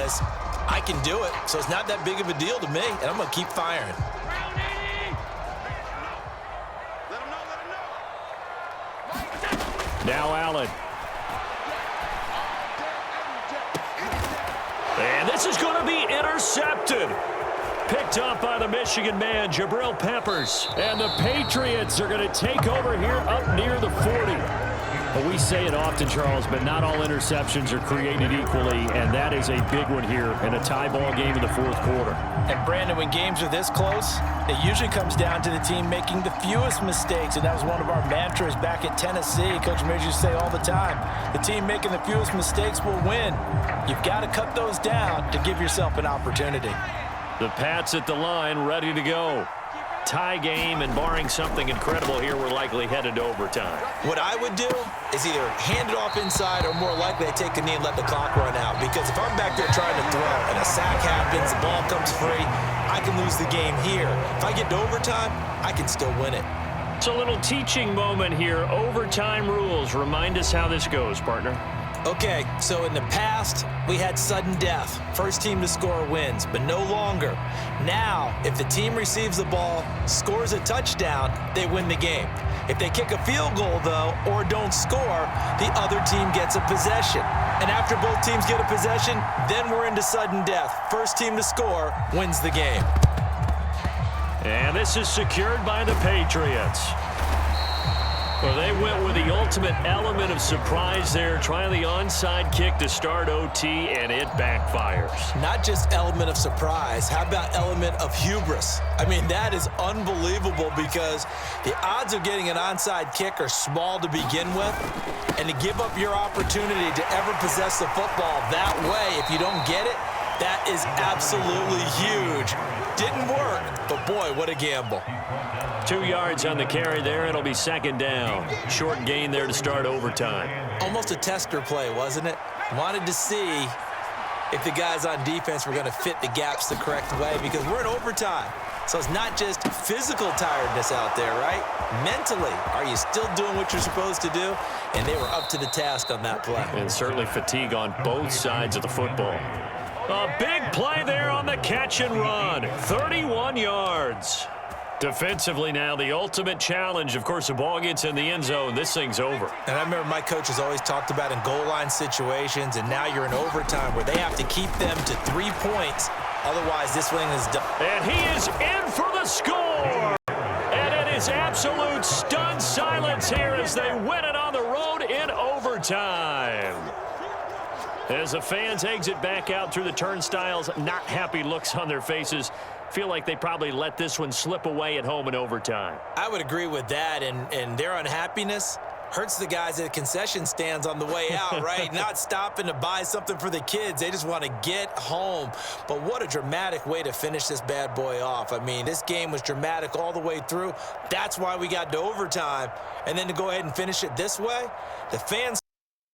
is, I can do it, so it's not that big of a deal to me, and I'm going to keep firing. Now Allen. And this is going to be intercepted. Picked up by the Michigan man, Jabril Peppers. And the Patriots are going to take over here up near the 40. Well, we say it often, Charles, but not all interceptions are created equally, and that is a big one here in a tie ball game in the fourth quarter. And, Brandon, when games are this close, it usually comes down to the team making the fewest mistakes, and that was one of our mantras back at Tennessee. Coach Major used to say all the time, the team making the fewest mistakes will win. You've got to cut those down to give yourself an opportunity. The Pats at the line, ready to go. Tie game, and barring something incredible here, we're likely headed to overtime. What I would do is either hand it off inside or more likely I take a knee and let the clock run out. Because if I'm back there trying to throw and a sack happens, the ball comes free, I can lose the game here. If I get to overtime, I can still win it. It's a little teaching moment here. Overtime rules. Remind us how this goes, partner. Okay, so in the past, we had sudden death. First team to score wins, but no longer. Now, if the team receives the ball, scores a touchdown, they win the game. If they kick a field goal, though, or don't score, the other team gets a possession. And after both teams get a possession, then we're into sudden death. First team to score wins the game. And this is secured by the Patriots. Well, they went with the ultimate element of surprise there, trying the onside kick to start OT, and it backfires. Not just element of surprise, how about element of hubris? I mean, that is unbelievable because the odds of getting an onside kick are small to begin with, and to give up your opportunity to ever possess the football that way, if you don't get it, that is absolutely huge. Didn't work, but boy, what a gamble. 2 yards on the carry there. It'll be second down. Short gain there to start overtime. Almost a tester play, wasn't it? Wanted to see if the guys on defense were going to fit the gaps the correct way because we're in overtime. So it's not just physical tiredness out there, right? Mentally, are you still doing what you're supposed to do? And they were up to the task on that play. And certainly fatigue on both sides of the football. A big play there on the catch and run. 31 yards. Defensively now, the ultimate challenge. Of course, the ball gets in the end zone. This thing's over. And I remember my coaches always talked about in goal line situations, and now you're in overtime where they have to keep them to 3 points. Otherwise, this thing is done. And he is in for the score. And it is absolute stunned silence here as they win it on the road in overtime. As the fans exit back out through the turnstiles, not happy looks on their faces. Feel like they probably let this one slip away at home in overtime. I would agree with that, and their unhappiness hurts the guys at the concession stands on the way out, right? Not stopping to buy something for the kids. They just want to get home. But what a dramatic way to finish this bad boy off. I mean, this game was dramatic all the way through. That's why we got to overtime. And then to go ahead and finish it this way, the fans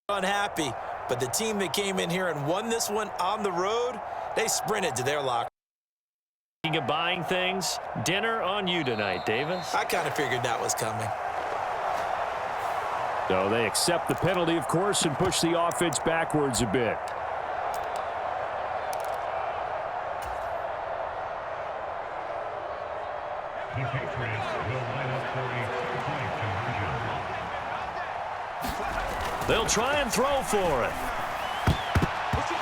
are unhappy. But the team that came in here and won this one on the road, they sprinted to their locker. Speaking of buying things, dinner on you tonight, Davis. I kind of figured that was coming. So they accept the penalty, of course, and push the offense backwards a bit. They'll try and throw for it.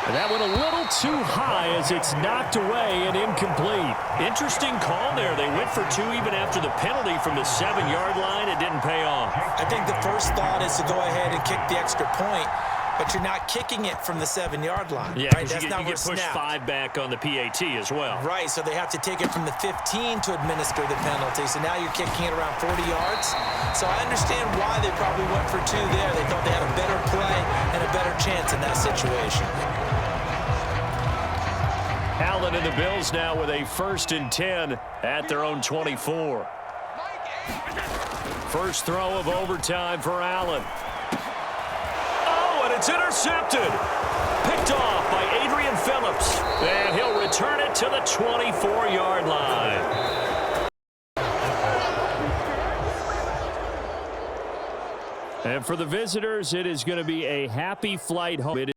And that went a little too high as it's knocked away and incomplete. Interesting call there. They went for two even after the penalty from the 7-yard line. It didn't pay off. I think the first thought is to go ahead and kick the extra point, but you're not kicking it from the 7-yard line. Yeah, right? That's you not get pushed 5 back on the PAT as well. Right, so they have to take it from the 15 to administer the penalty. So now you're kicking it around 40 yards. So I understand why they probably went for 2 there. They thought they had a better play and a better chance in that situation. Allen and the Bills now with a 1st and 10 at their own 24. First throw of overtime for Allen. Oh, and it's intercepted. Picked off by Adrian Phillips. And he'll return it to the 24-yard line. And for the visitors, it is going to be a happy flight home.